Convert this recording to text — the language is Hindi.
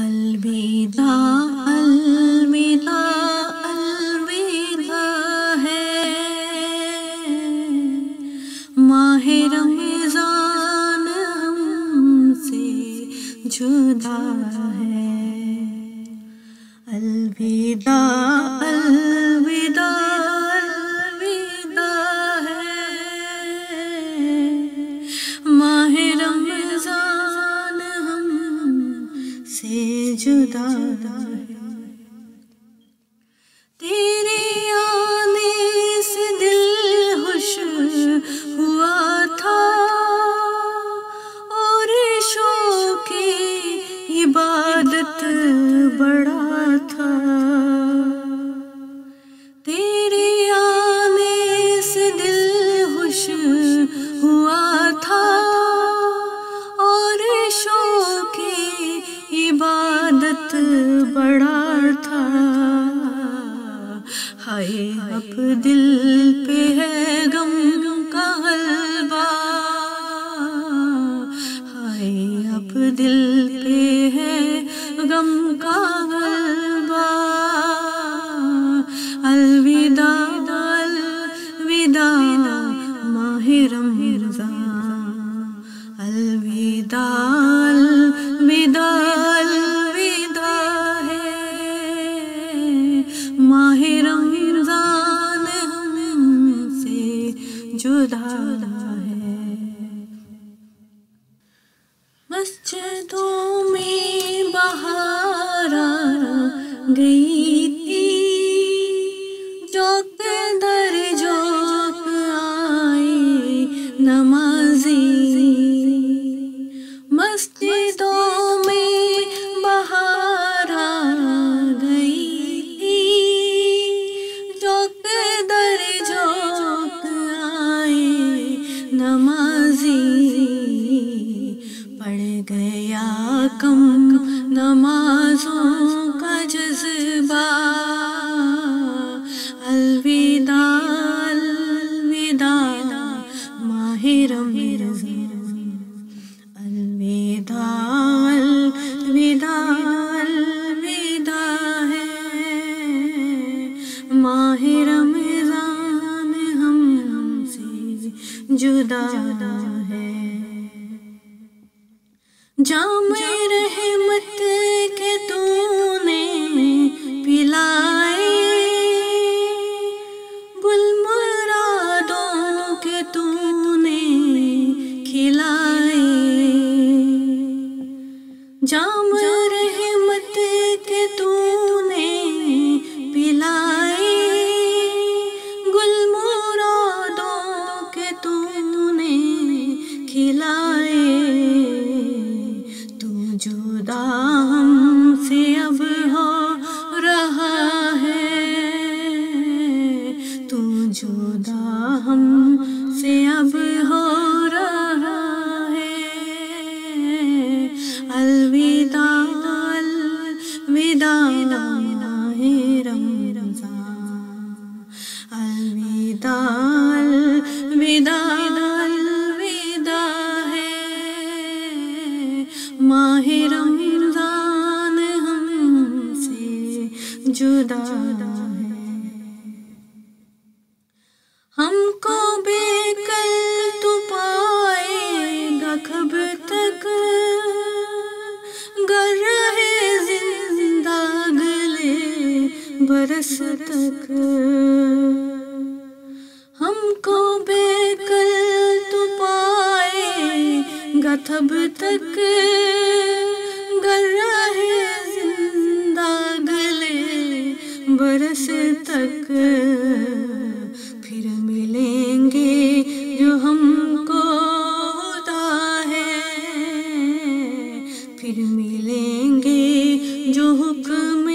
अलविदा अलविदा अलविदा है, माहे रमज़ान हमसे जुदा है। अलविदा अलविदा अलविदा है, माहे रमज़ान हमसे जुदा है। तेरे आने से दिल खुश हुआ था और शौक़े इबादत बड़ा था। तेरे आने से दिल खुश हुआ था और शौक़े इबादत बड़ा था। हाय अब दिल पे है गम का गलबा, हाय अब दिल पे है गम का गलबा। अलविदा अलविदा माहे रमज़ान, अलविदा अलविदा अलविदा है, माहे रमज़ान हमसे जुदा है। मस्जिदों में बहार आ गई थी, चौक दर चौक आए नमाज़ी। मस्जिदों में बहार आ गई थी, चौक दर चौक आए नमाज़ी। पड़ गया कम नमाज़ों का जज्बा। अलविदा अलविदा माहे रमज़ान, अलविदा अलविदा अलविदा है, माहे रमज़ान हमसे जुदा है। जामे रहमत के तूने पिलाए, गुल मुरादों के तूने खिलाए। जाम रहमत के तूने पिलाए, गुल मुरादों के तूने खिलाए। जुदा हमसे अब हो रहा है, तू जुदा हमसे अब हो रहा है। अलविदा अलविदा माहे रमज़ान, अलविदा अलविदा अलविदा है, माहे रमज़ान हमसे जुदा है। हमको बेकल तू पाएगा कब तक, गर रहे जिंदा अगले बरस तक। हमको बेकल तू पाएगा तब तक, गर रहे जिंदा अगले बरस तक। फिर मिलेंगे जो हमको होता है, फिर मिलेंगे जो हुक्म